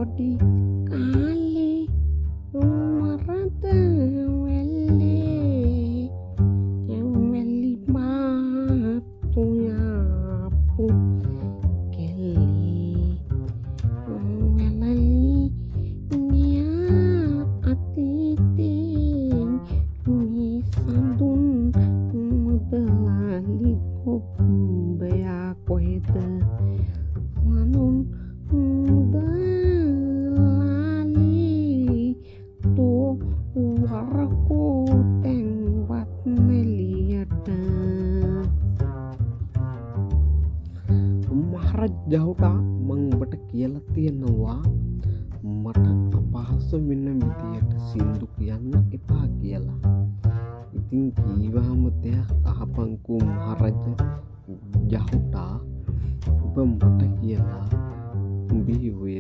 පොඩි කාලේ මරද වෙල්ලේ වැලි මාතුයාපු කෙල්ලේ වැලලි නියා අතීතේ මේ සඳුන් මුදලාලි කොබ්බයා කොහෙද වනුන් මුදලාලි තෝ වරකෝ තැන්වත් නෙලියට මහරජ්ජහුට මං ඔබට කියලා තියෙනවා මට අපහසු වෙන විදියට සින්දු කියන්න එපා කියලා. ඉතින් කීවහම දෙයක් අහපන්කෝ මහරජ ජහුටා ඔබ මට කියලා උඹේ ඔය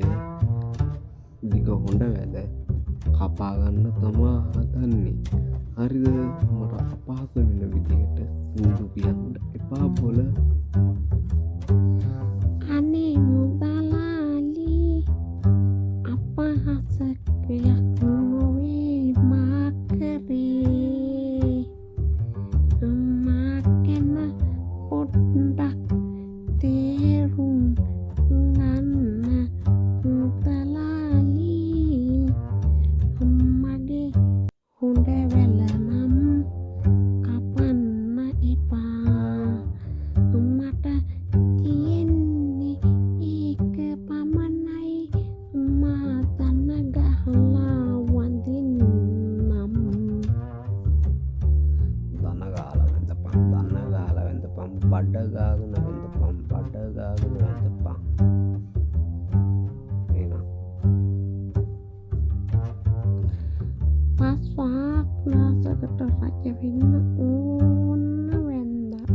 දිග හොඬ වැද කපාගන්න තමා හදන්නේ. හරිද? මට අපහසු වෙන විදියට සින්දු කියන්න එපා බොල. අනේ මුදලාලි අපහසකයක් නොවේ මා කරේ මා ගැන පොඩ්ඩක් තේරුම් ගන්න මුදලාලි මගේ හොඬ වැල නම් කපන්න එපා මට තියෙන්නේ ඒක පමණයි මා දන ගහලා වඳින්නම්. දන ගාලා වැඳපන්, දන ගාලා වැඳපන්, බඩ ගාගෙන වැඳපන්, බඩ ගාගෙන වැඳපන්. එහෙනම් පස් පහක් දවසකට රජ වෙන්න ඕන වැන්දා